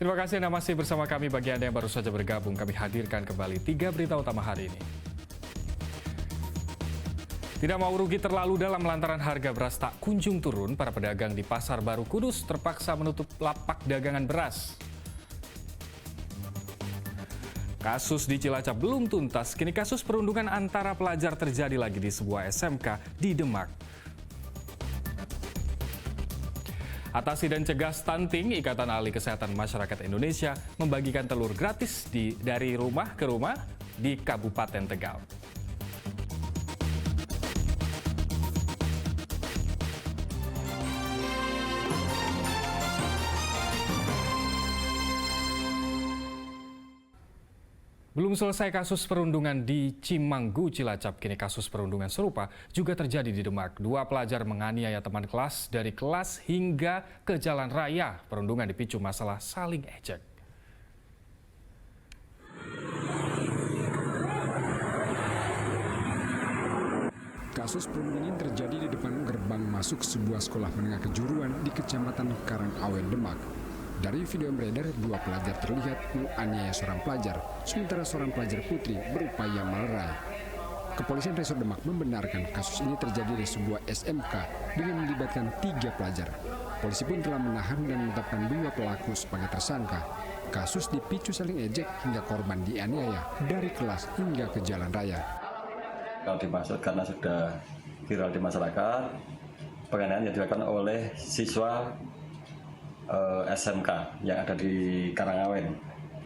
Terima kasih Anda masih bersama kami. Bagi Anda yang baru saja bergabung, kami hadirkan kembali 3 berita utama hari ini. Tidak mau rugi terlalu dalam lantaran harga beras tak kunjung turun, para pedagang di Pasar Baru Kudus terpaksa menutup lapak dagangan beras. Kasus di Cilacap belum tuntas, kini kasus perundungan antara pelajar terjadi lagi di sebuah SMK di Demak. Atasi dan cegah stunting, Ikatan Ahli Kesehatan Masyarakat Indonesia membagikan telur gratis dari rumah ke rumah di Kabupaten Tegal. Belum selesai kasus perundungan di Cimanggu, Cilacap. Kini kasus perundungan serupa juga terjadi di Demak. 2 pelajar menganiaya teman kelas dari kelas hingga ke jalan raya. Perundungan dipicu masalah saling ejek. Kasus perundungan ini terjadi di depan gerbang masuk sebuah sekolah menengah kejuruan di Kecamatan Karangawen, Demak. Dari video yang beredar, 2 pelajar terlihat menganiaya seorang pelajar, sementara seorang pelajar putri berupaya melerai. Kepolisian Resor Demak membenarkan kasus ini terjadi di sebuah SMK dengan melibatkan 3 pelajar. Polisi pun telah menahan dan menetapkan 2 pelaku sebagai tersangka. Kasus dipicu saling ejek hingga korban dianiaya dari kelas hingga ke jalan raya. Kalau dimaksud karena sudah viral di masyarakat, penganiayaan yang dilakukan oleh siswa SMK yang ada di Karangawen.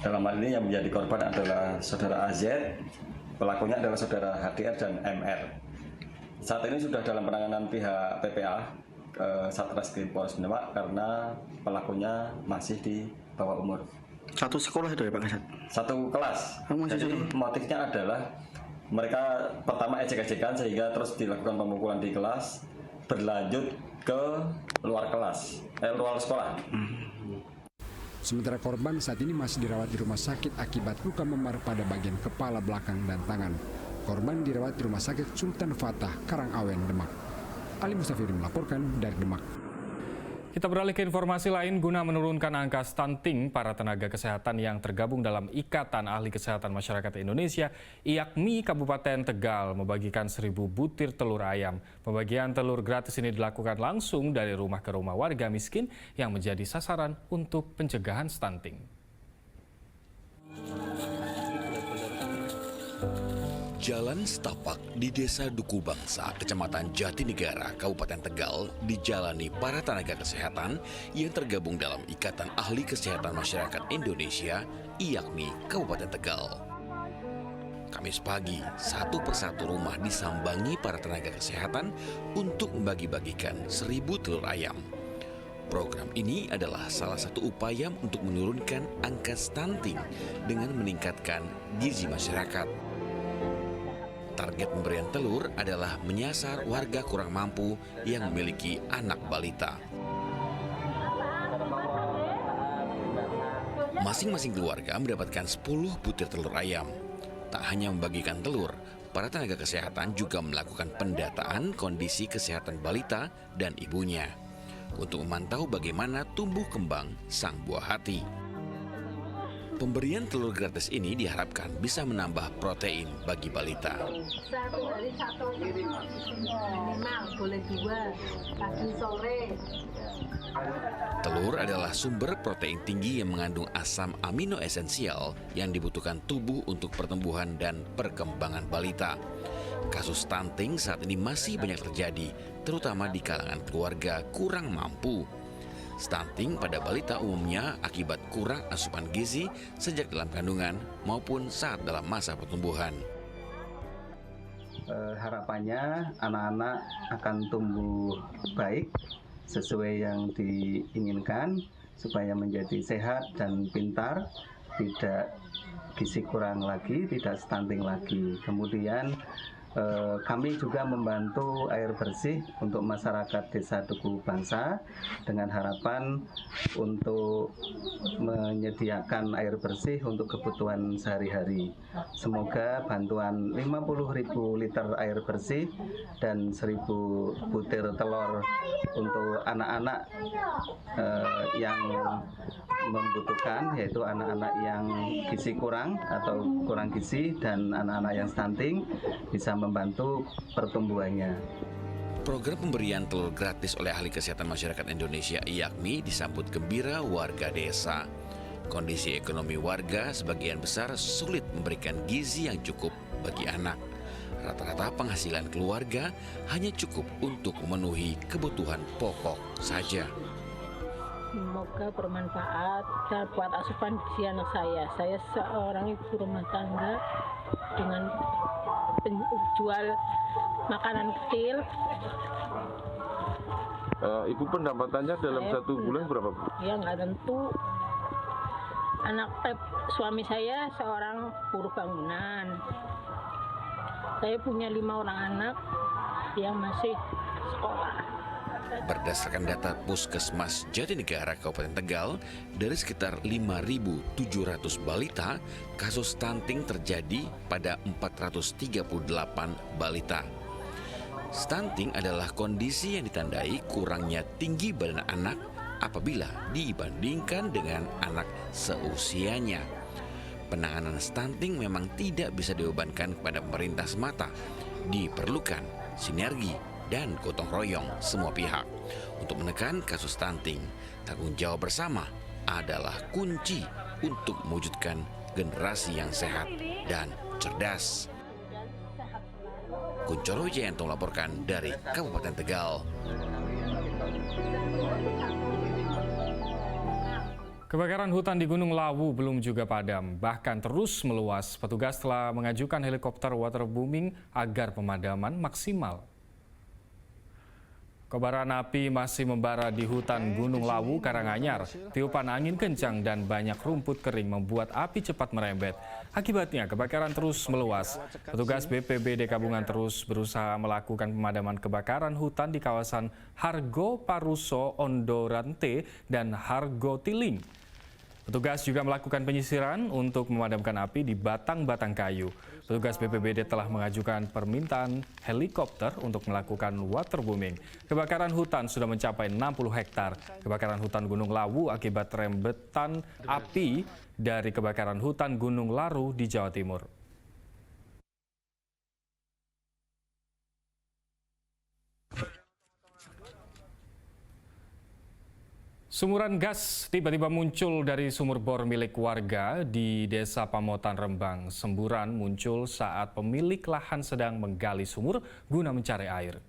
Dalam hal ini yang menjadi korban adalah saudara AZ, pelakunya adalah saudara HDR dan MR. Saat ini sudah dalam penanganan pihak PPA Satreskrim Polres Demak karena pelakunya masih di bawah umur. Satu sekolah itu ya Pak Kasat? Satu kelas. Jadi motifnya adalah mereka pertama ejek-ejekan sehingga terus dilakukan pemukulan di kelas, berlanjut ke luar kelas, luar sekolah. Sementara korban saat ini masih dirawat di rumah sakit akibat luka memar pada bagian kepala belakang dan tangan. Korban dirawat di rumah sakit Sultan Fatah, Karangawen, Demak. Ali Mustafiri melaporkan dari Demak. Kita beralih ke informasi lain. Guna menurunkan angka stunting, para tenaga kesehatan yang tergabung dalam Ikatan Ahli Kesehatan Masyarakat Indonesia, IAKMI Kabupaten Tegal, membagikan 1.000 butir telur ayam. Pembagian telur gratis ini dilakukan langsung dari rumah ke rumah warga miskin yang menjadi sasaran untuk pencegahan stunting. Jalan setapak di Desa Duku Bangsa, Kecamatan Jatinegara, Kabupaten Tegal, dijalani para tenaga kesehatan yang tergabung dalam Ikatan Ahli Kesehatan Masyarakat Indonesia, IAKMI Kabupaten Tegal. Kamis pagi, satu persatu rumah disambangi para tenaga kesehatan untuk membagi-bagikan 1.000 telur ayam. Program ini adalah salah satu upaya untuk menurunkan angka stunting dengan meningkatkan gizi masyarakat. Target pemberian telur adalah menyasar warga kurang mampu yang memiliki anak balita. Masing-masing keluarga mendapatkan 10 butir telur ayam. Tak hanya membagikan telur, para tenaga kesehatan juga melakukan pendataan kondisi kesehatan balita dan ibunya untuk memantau bagaimana tumbuh kembang sang buah hati. Pemberian telur gratis ini diharapkan bisa menambah protein bagi balita. Satu hari satu minimal, boleh 2 pagi sore. Telur adalah sumber protein tinggi yang mengandung asam amino esensial yang dibutuhkan tubuh untuk pertumbuhan dan perkembangan balita. Kasus stunting saat ini masih banyak terjadi, terutama di kalangan keluarga kurang mampu. Stunting pada balita umumnya akibat kurang asupan gizi sejak dalam kandungan maupun saat dalam masa pertumbuhan. Harapannya anak-anak akan tumbuh baik sesuai yang diinginkan supaya menjadi sehat dan pintar, tidak gizi kurang lagi, tidak stunting lagi. Kemudian kami juga membantu air bersih untuk masyarakat Desa Duku Bangsa dengan harapan untuk menyediakan air bersih untuk kebutuhan sehari-hari. Semoga bantuan 50.000 liter air bersih dan 1.000 butir telur untuk anak-anak yang membutuhkan, yaitu anak-anak yang gizi kurang atau kurang gizi dan anak-anak yang stunting bisa membantu pertumbuhannya. Program pemberian telur gratis oleh ahli kesehatan masyarakat Indonesia IAKMI disambut gembira warga desa. Kondisi ekonomi warga sebagian besar sulit memberikan gizi yang cukup bagi anak. Rata-rata penghasilan keluarga hanya cukup untuk memenuhi kebutuhan pokok saja. Semoga bermanfaat dan buat asupan gizi anak saya. Saya seorang ibu rumah tangga dengan penjual makanan kecil. Ibu pendapatannya dalam satu bulan berapa, Bu? Ya nggak tentu. Suami saya seorang buruh bangunan. Saya punya 5 orang anak yang masih sekolah. Berdasarkan data Puskesmas Jatinegara Kabupaten Tegal, dari sekitar 5.700 balita, kasus stunting terjadi pada 438 balita. Stunting adalah kondisi yang ditandai kurangnya tinggi badan anak apabila dibandingkan dengan anak seusianya. Penanganan stunting memang tidak bisa dibebankan kepada pemerintah semata. Diperlukan sinergi dan gotong royong semua pihak. Untuk menekan kasus stunting, tanggung jawab bersama adalah kunci untuk mewujudkan generasi yang sehat dan cerdas. Kuncoro Wijayanto melaporkan dari Kabupaten Tegal. Kebakaran hutan di Gunung Lawu belum juga padam, bahkan terus meluas. Petugas telah mengajukan helikopter waterbooming agar pemadaman maksimal. Kobaran api masih membara di hutan Gunung Lawu, Karanganyar. Tiupan angin kencang dan banyak rumput kering membuat api cepat merembet. Akibatnya kebakaran terus meluas. Petugas BPBD Kabungan terus berusaha melakukan pemadaman kebakaran hutan di kawasan Hargo Paruso, Ondorante, dan Hargo Tiling. Petugas juga melakukan penyisiran untuk memadamkan api di batang-batang kayu. Petugas BPBD telah mengajukan permintaan helikopter untuk melakukan waterbooming. Kebakaran hutan sudah mencapai 60 hektar. Kebakaran hutan Gunung Lawu akibat rembetan api dari kebakaran hutan Gunung Laru di Jawa Timur. Sumuran gas tiba-tiba muncul dari sumur bor milik warga di Desa Pamotan, Rembang. Semburan muncul saat pemilik lahan sedang menggali sumur guna mencari air.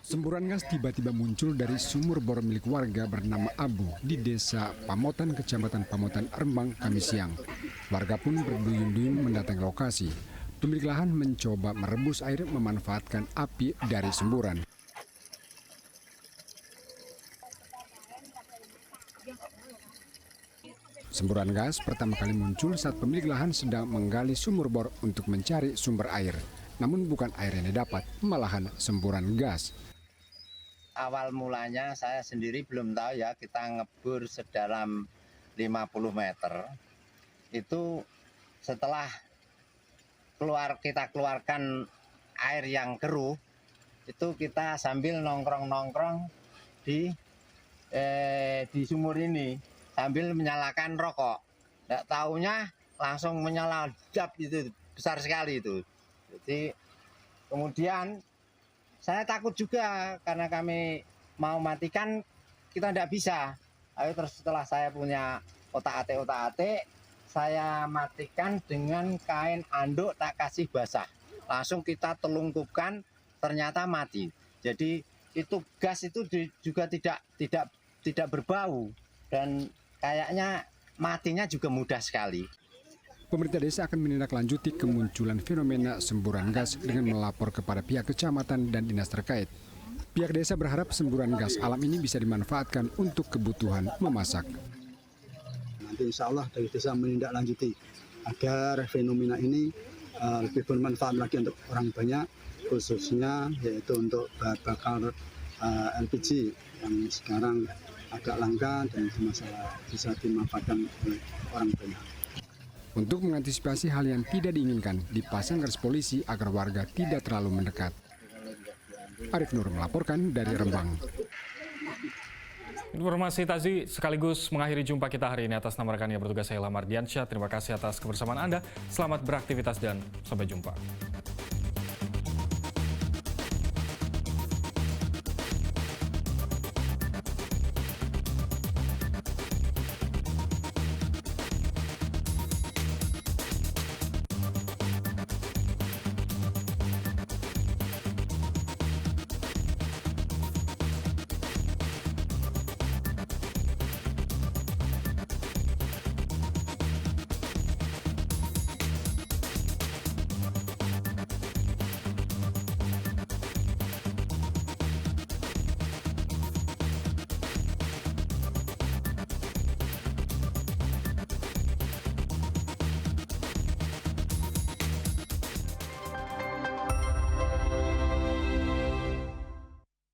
Semburan gas tiba-tiba muncul dari sumur bor milik warga bernama Abu di Desa Pamotan, Kecamatan Pamotan, Rembang, Kamis siang. Warga pun berduyun-duyun mendatangi lokasi. Pemilik lahan mencoba merebus air memanfaatkan api dari semburan. Semburan gas pertama kali muncul saat pemilik lahan sedang menggali sumur bor untuk mencari sumber air. Namun bukan air yang didapat, malahan semburan gas. Awal mulanya saya sendiri belum tahu ya, kita ngebur sedalam 50 meter. Itu setelah kita keluarkan air yang keruh, itu kita sambil nongkrong-nongkrong di sumur ini sambil menyalakan rokok. Nggak taunya langsung menyala dap, itu besar sekali itu. Jadi kemudian saya takut juga karena kami mau matikan kita tidak bisa. Ayo terus setelah saya punya otak-atik, saya matikan dengan kain anduk tak kasih basah. Langsung kita telungkupkan, ternyata mati. Jadi itu gas itu juga tidak berbau dan kayaknya matinya juga mudah sekali. Pemerintah desa akan menindaklanjuti kemunculan fenomena semburan gas dengan melapor kepada pihak kecamatan dan dinas terkait. Pihak desa berharap semburan gas alam ini bisa dimanfaatkan untuk kebutuhan memasak. Nanti insya Allah dari desa menindaklanjuti agar fenomena ini lebih bermanfaat lagi untuk orang banyak, khususnya yaitu untuk bahan bakar LPG yang sekarang agak langka dan masalah bisa dimanfaatkan oleh orang banyak. Untuk mengantisipasi hal yang tidak diinginkan, dipasang garis polisi agar warga tidak terlalu mendekat. Arif Nur melaporkan dari Rembang. Informasi tadi sekaligus mengakhiri jumpa kita hari ini. Atas nama rekan yang bertugas, saya Lamar Diansyah. Terima kasih atas kebersamaan Anda. Selamat beraktivitas dan sampai jumpa.